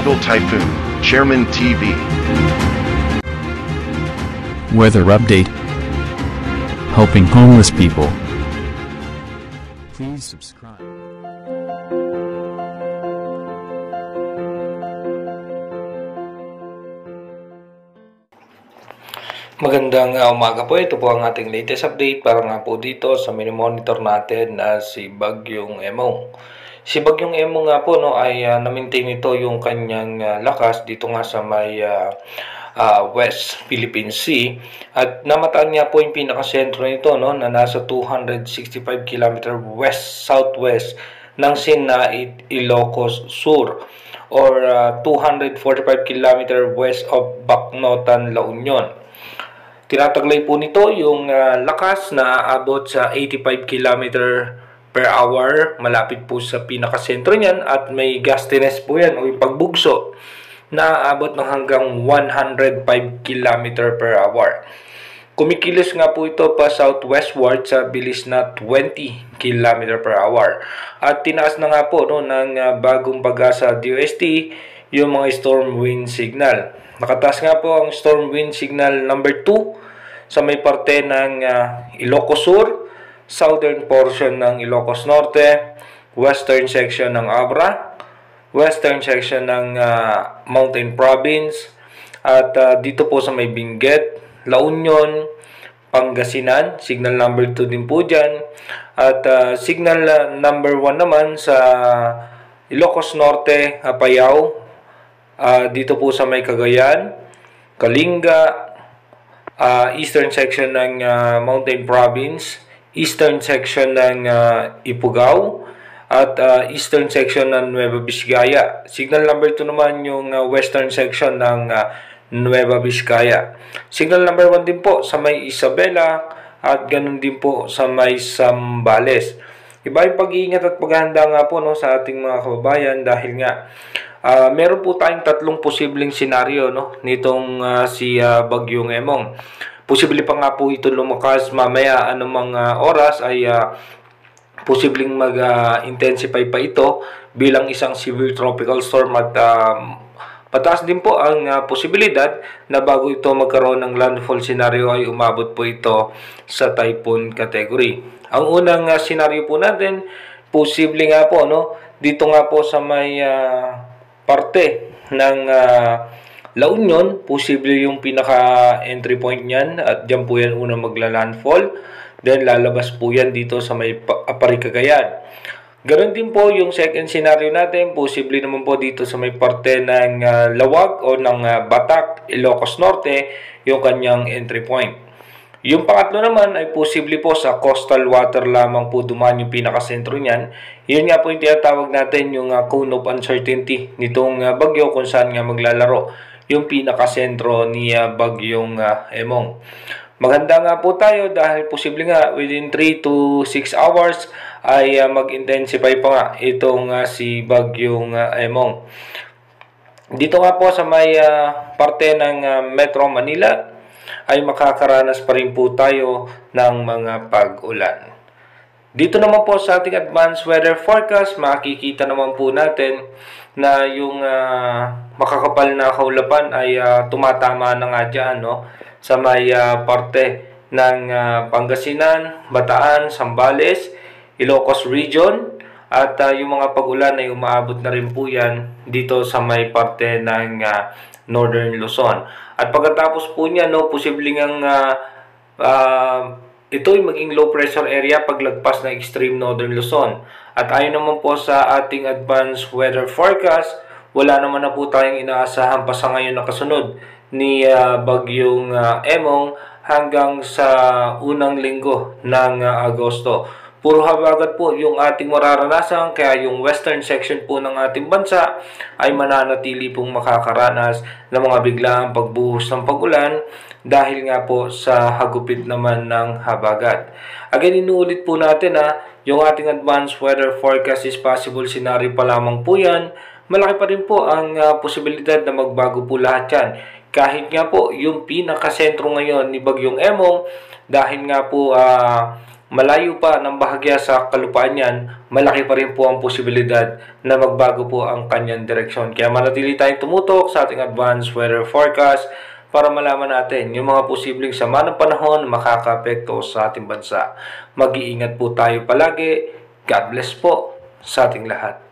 Global Typhoon, Chairman TV. Weather update. Helping homeless people. Please subscribe. Magandang umaga po. Ito po ang ating latest update para nga po dito sa mini-monitor natin na si Bagyong Emong. Si Bagyong Emong nga po ay na-maintain ito yung kanyang lakas dito nga sa may West Philippine Sea at namataan niya po yung pinakasentro nito na nasa 265 km west-southwest ng Sinait, Ilocos Sur or 245 km west of Bacnotan, La Union. Tinataglay po nito yung lakas na aabot sa 85 km per hour. Malapit po sa pinakasentro niyan at may gustiness po yan o yung pagbugso na aabot ng hanggang 105 km per hour. Kumikilos nga po ito pa southwestward sa bilis na 20 km per hour. At tinaas na nga po ng bagong pag-asa DOST yung mga storm wind signal. Nakataas nga po ang storm wind signal number 2 sa may parte ng Ilocos Sur, southern portion ng Ilocos Norte, western section ng Abra, western section ng Mountain Province, at dito po sa may Benguet, La Union, Pangasinan, signal number 2 din po dyan, at signal number 1 naman sa Ilocos Norte, Apayao, dito po sa may Cagayan, Kalinga, eastern section ng Mountain Province, eastern section ng Ifugao, at eastern section ng Nueva Vizcaya. Signal number 2 naman yung western section ng Nueva Vizcaya. Signal number 1 din po sa may Isabela at ganun din po sa may Zambales. Iba yung pag-iingat at paghahanda nga po sa ating mga kababayan dahil nga meron po tayong tatlong posibleng senaryo nitong si Bagyong Emong. Posible pa nga po ito lumakas mamaya anumang oras ay posibleng mag-intensify pa ito bilang isang severe tropical storm at pataas din po ang posibilidad na bago ito magkaroon ng landfall scenario ay umabot po ito sa typhoon category. Ang unang scenario po natin, posible nga po dito nga po sa may parte ng La Union, posible yung pinaka-entry point niyan at diyan po yan unang magla-landfall. Then lalabas po yan dito sa may Apari, Cagayan. Ganon din po yung second scenario natin, posible naman po dito sa may parte ng Lawag o ng Batak, Ilocos Norte, yung kanyang entry point. Yung pangatlo naman ay posible po sa coastal water lamang po dumaan yung pinakasentro niyan. Yun nga po yung tinatawag natin yung cone of uncertainty nitong bagyo kung saan nga maglalaro yung pinakasentro ni Bagyong Emong. Maganda nga po tayo dahil posible nga within 3 to 6 hours ay mag-intensify pa nga itong si Bagyong Emong. Dito nga po sa may parte ng Metro Manila ay makakaranas pa rin po tayo ng mga pag-ulan. Dito naman po sa ating advanced weather forecast, makikita naman po natin na yung makakapal na kaulapan ay tumatama na nga dyan, sa may parte ng Pangasinan, Bataan, Zambales, Ilocos Region, at yung mga pag-ulan ay umaabot na rin po yan dito sa may parte ng Northern Luzon. At pagkatapos po niya, posibleng ang ito ay maging low pressure area paglagpas ng extreme Northern Luzon. At ayon naman po sa ating advanced weather forecast, wala naman na po tayong inaasahan pa sa ngayon na kasunod ni Bagyong Emong hanggang sa unang linggo ng Agosto. Puro habagat po yung ating mararanasan, kaya yung western section po ng ating bansa ay mananatili pong makakaranas ng mga biglaang pagbuhos ng pag-ulan dahil nga po sa hagupit naman ng habagat. Again, inuulit po natin yung ating advanced weather forecast is possible scenario pa lamang po yan. Malaki pa rin po ang posibilidad na magbago po lahat yan. Kahit nga po yung pinakasentro ngayon ni Bagyong Emong dahil nga po malayo pa ng bahagya sa kalupaan yan, malaki pa rin po ang posibilidad na magbago po ang kanyang direksyon. Kaya manatili tayong tumutok sa ating advanced weather forecast para malaman natin yung mga posibleng sama ng panahon na makaka-apekto sa ating bansa. Mag-iingat po tayo palagi. God bless po sa ating lahat.